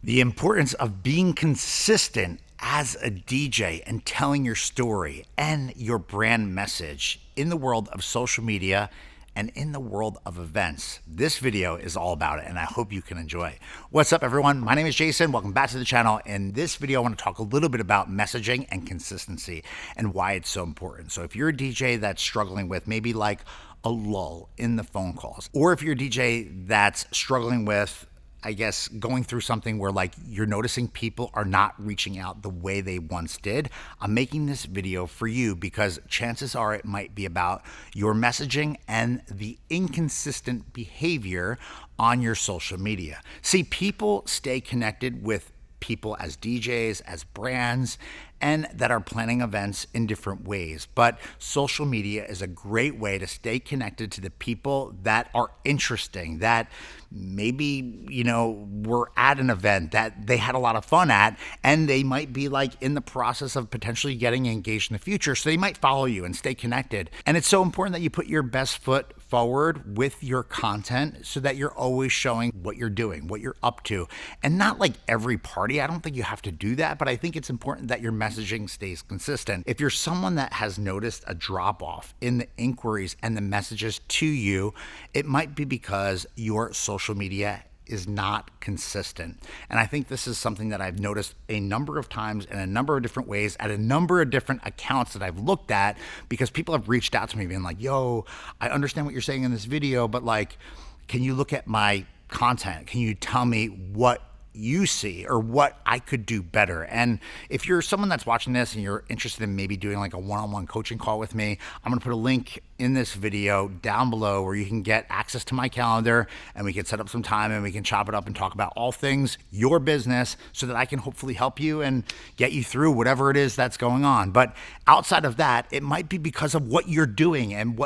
The importance of being consistent as a DJ and telling your story and your brand message in the world of social media and in the world of events. This video is all about it, and I hope you can enjoy. What's up, everyone? My name is Jason. Welcome back to the channel. In this video, I want to talk a little bit about messaging and consistency and why it's so important. So if you're a DJ that's struggling with maybe like a lull in the phone calls, or if you're a DJ that's struggling with going through something where like you're noticing people are not reaching out the way they once did, I'm making this video for you because chances are it might be about your messaging and the inconsistent behavior on your social media. See, people stay connected with people as DJs, as brands, and that are planning events in different ways. But social media is a great way to stay connected to the people that are interesting, that maybe, were at an event that they had a lot of fun at, and they might be like in the process of potentially getting engaged in the future. So they might follow you and stay connected. And it's so important that you put your best foot forward with your content so that you're always showing what you're doing, what you're up to. And not like every party. I don't think you have to do that, but I think it's important that your messaging stays consistent. If you're someone that has noticed a drop off in the inquiries and the messages to you, it might be because your social media is not consistent. And I think this is something that I've noticed a number of times in a number of different ways at a number of different accounts that I've looked at, because people have reached out to me being like, yo, I understand what you're saying in this video, but like, can you look at my content? Can you tell me what you see or what I could do better? And if you're someone that's watching this and you're interested in maybe doing like a one-on-one coaching call with me, I'm going to put a link in this video down below where you can get access to my calendar, and we can set up some time and we can chop it up and talk about all things your business so that I can hopefully help you and get you through whatever it is that's going on. But outside of that, it might be because of what you're doing and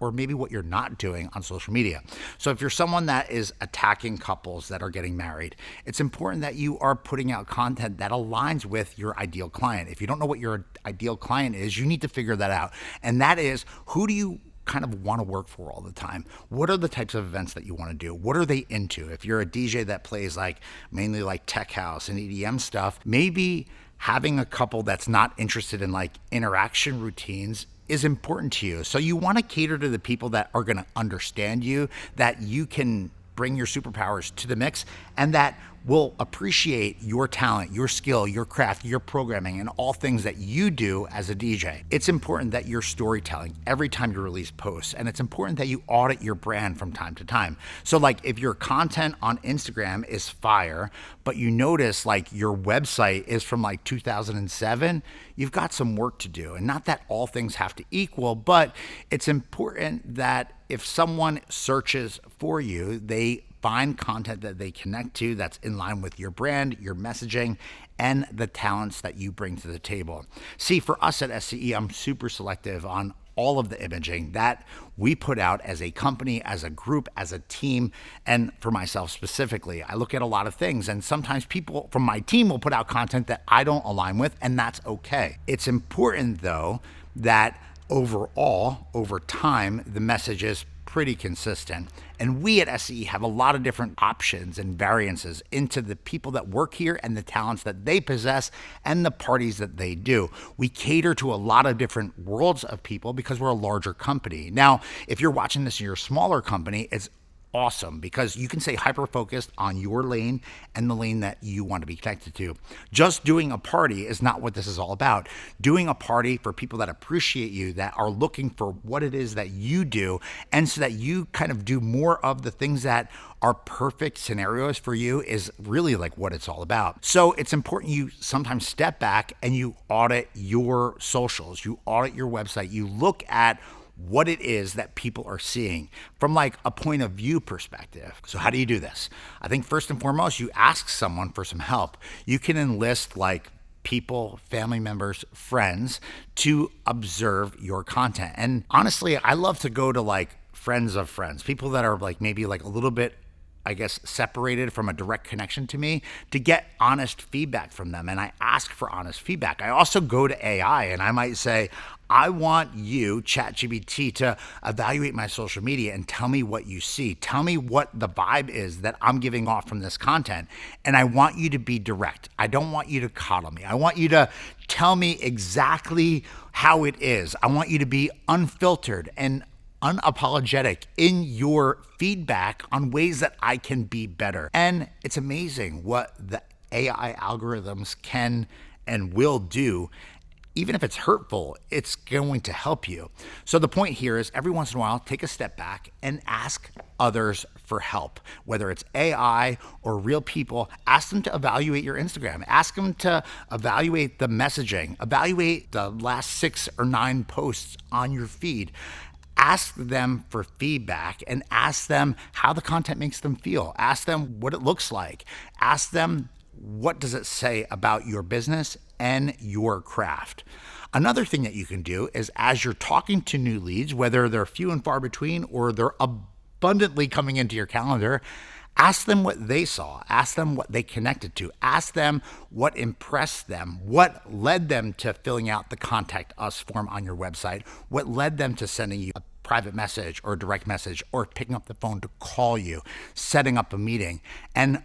or maybe what you're not doing on social media. So if you're someone that is attacking couples that are getting married, it's important that you are putting out content that aligns with your ideal client. If you don't know what your ideal client is, you need to figure that out. And that is, who do you kind of want to work for all the time? What are the types of events that you want to do? What are they into? If you're a DJ that plays like mainly like tech house and EDM stuff, maybe having a couple that's not interested in like interaction routines is important to you. So you want to cater to the people that are going to understand you, that you can bring your superpowers to the mix, and that will appreciate your talent, your skill, your craft, your programming, and all things that you do as a DJ. It's important that you're storytelling every time you release posts, and it's important that you audit your brand from time to time. So like if your content on Instagram is fire, but you notice like your website is from like 2007, you've got some work to do. And not that all things have to equal, but it's important that if someone searches for you, they find content that they connect to that's in line with your brand, your messaging, and the talents that you bring to the table. See, for us at SCE, I'm super selective on all of the imaging that we put out as a company, as a group, as a team, and for myself specifically. I look at a lot of things, and sometimes people from my team will put out content that I don't align with, and that's okay. It's important though that overall, over time, the message is pretty consistent. And we at SCE have a lot of different options and variances into the people that work here and the talents that they possess and the parties that they do. We cater to a lot of different worlds of people because we're a larger company. Now, if you're watching this and you're a smaller company, it's awesome because you can stay hyper-focused on your lane and the lane that you want to be connected to. Just doing a party is not what this is all about. Doing a party for people that appreciate you, that are looking for what it is that you do, and so that you kind of do more of the things that are perfect scenarios for you is really like what it's all about. So it's important you sometimes step back and you audit your socials, you audit your website, you look at what it is that people are seeing from like a point of view perspective. So how do you do this? I think first and foremost, you ask someone for some help. You can enlist like people, family members, friends to observe your content. And honestly, I love to go to like friends of friends, people that are like maybe like a little bit I guess, separated from a direct connection to me to get honest feedback from them. And I ask for honest feedback. I also go to AI and I might say, I want you, ChatGPT, to evaluate my social media and tell me what you see. Tell me what the vibe is that I'm giving off from this content. And I want you to be direct. I don't want you to coddle me. I want you to tell me exactly how it is. I want you to be unfiltered and unapologetic in your feedback on ways that I can be better. And it's amazing what the AI algorithms can and will do. Even if it's hurtful, it's going to help you. So the point here is every once in a while, take a step back and ask others for help. Whether it's AI or real people, ask them to evaluate your Instagram. Ask them to evaluate the messaging, evaluate the last 6 or 9 posts on your feed. Ask them for feedback and ask them how the content makes them feel. Ask them what it looks like. Ask them what does it say about your business and your craft. Another thing that you can do is as you're talking to new leads, whether they're few and far between or they're abundantly coming into your calendar, ask them what they saw. Ask them what they connected to. Ask them what impressed them, what led them to filling out the Contact Us form on your website, what led them to sending you a private message or a direct message or picking up the phone to call you, setting up a meeting, and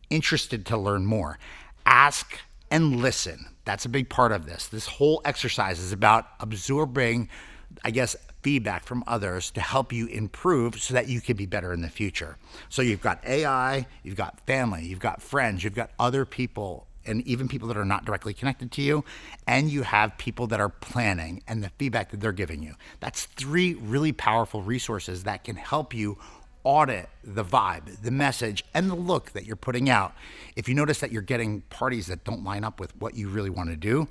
interested to learn more. Ask and listen. That's a big part of this. This whole exercise is about absorbing, I guess, feedback from others to help you improve so that you can be better in the future. So you've got AI, you've got family, you've got friends, you've got other people, and even people that are not directly connected to you, and you have people that are planning and the feedback that they're giving you. That's 3 really powerful resources that can help you audit the vibe, the message, and the look that you're putting out. If you notice that you're getting parties that don't line up with what you really want to do,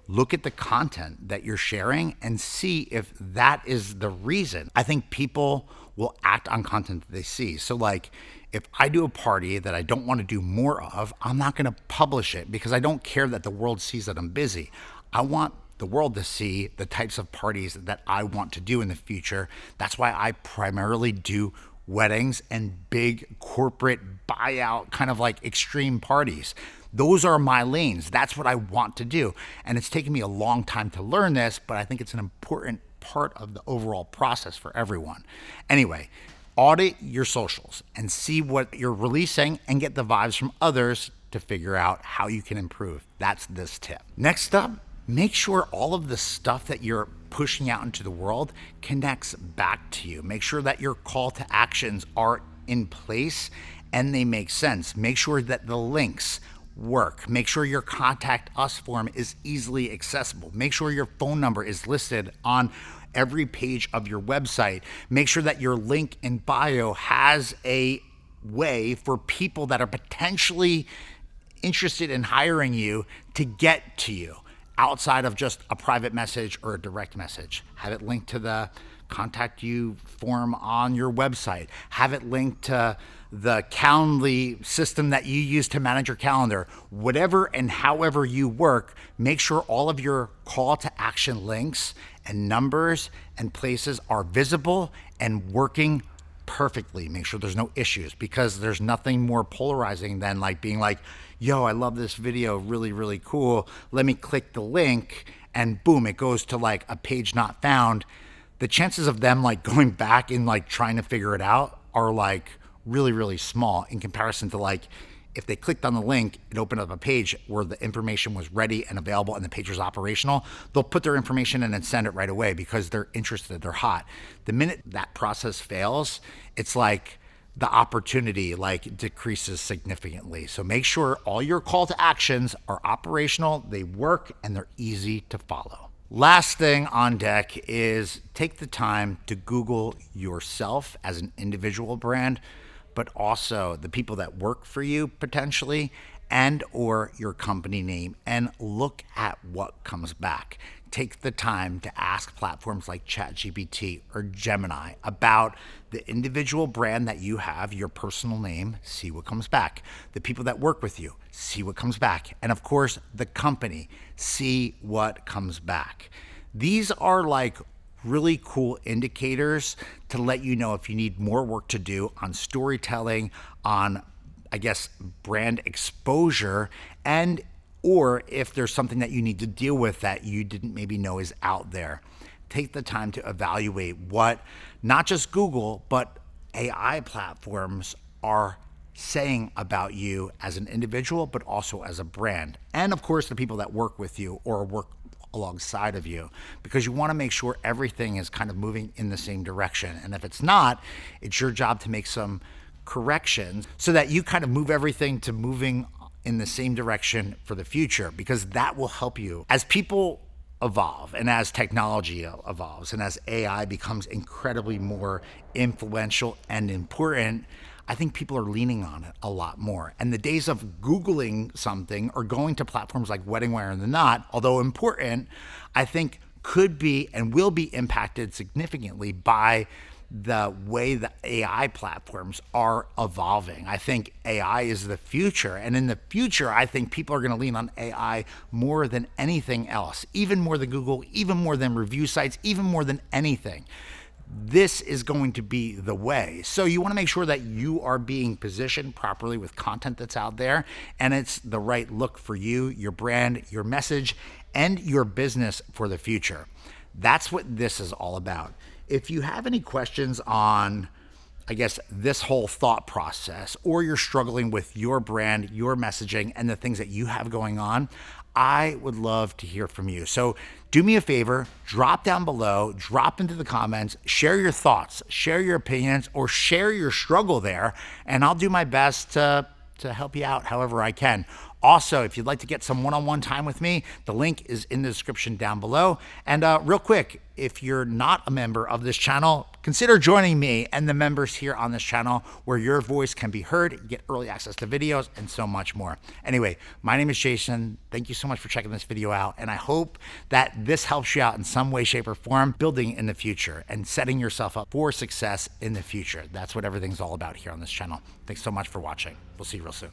look at the content that you're sharing and see if that is the reason. I think people will act on content that they see. So like, if I do a party that I don't want to do more of, I'm not going to publish it because I don't care that the world sees that I'm busy. I want the world to see the types of parties that I want to do in the future. That's why I primarily do weddings and big corporate buyout kind of like extreme parties. Those are my lanes. That's what I want to do. And it's taken me a long time to learn this, but I think it's an important part of the overall process for everyone. Anyway, audit your socials and see what you're releasing and get the vibes from others to figure out how you can improve. That's this tip. Next up, make sure all of the stuff that you're pushing out into the world connects back to you. Make sure that your call to actions are in place and they make sense. Make sure that the links work. Make sure your Contact Us form is easily accessible. Make sure your phone number is listed on every page of your website. Make sure that your link in bio has a way for people that are potentially interested in hiring you to get to you outside of just a private message or a direct message. Have it linked to the contact you form on your website. Have it linked to the Calendly system that you use to manage your calendar. Whatever and however you work, make sure all of your call to action links and numbers and places are visible and working perfectly. Make sure there's no issues, because there's nothing more polarizing than like being like, yo, I love this video, really, really cool. Let me click the link and boom, it goes to like a page not found. The chances of them like going back and like trying to figure it out are like really, really small in comparison to like if they clicked on the link, it opened up a page where the information was ready and available and the page was operational. They'll put their information in and send it right away because they're interested, they're hot. The minute that process fails, it's like the opportunity like decreases significantly. So make sure all your call to actions are operational, they work, and they're easy to follow. Last thing on deck is take the time to Google yourself as an individual brand, but also the people that work for you potentially, and or your company name, and look at what comes back. Take the time to ask platforms like ChatGPT or Gemini about the individual brand that you have, your personal name, see what comes back. The people that work with you, see what comes back. And of course, the company, see what comes back. These are like really cool indicators to let you know if you need more work to do on storytelling, on, I guess, brand exposure, and or if there's something that you need to deal with that you didn't maybe know is out there. Take the time to evaluate what not just Google, but AI platforms are saying about you as an individual, but also as a brand. And of course, the people that work with you or work alongside of you, because you want to make sure everything is kind of moving in the same direction. And if it's not, it's your job to make some corrections so that you kind of move everything to moving in the same direction for the future, because that will help you as people evolve and as technology evolves and as AI becomes incredibly more influential and important. I think people are leaning on it a lot more. And the days of Googling something or going to platforms like Wedding Wire and The Knot, although important, I think could be and will be impacted significantly by the way the AI platforms are evolving. I think AI is the future. And in the future, I think people are going to lean on AI more than anything else, even more than Google, even more than review sites, even more than anything. This is going to be the way. So you want to make sure that you are being positioned properly with content that's out there, and it's the right look for you, your brand, your message, and your business for the future. That's what this is all about. If you have any questions on, I guess, this whole thought process, or you're struggling with your brand, your messaging, and the things that you have going on, I would love to hear from you. So do me a favor, drop down below, drop into the comments, share your thoughts, share your opinions, or share your struggle there, and I'll do my best to help you out however I can. Also, if you'd like to get some one-on-one time with me, the link is in the description down below. And real quick, if you're not a member of this channel, consider joining me and the members here on this channel, where your voice can be heard, get early access to videos, and so much more. Anyway, my name is Jason. Thank you so much for checking this video out, and I hope that this helps you out in some way, shape, or form, building in the future and setting yourself up for success in the future. That's what everything's all about here on this channel. Thanks so much for watching. We'll see you real soon.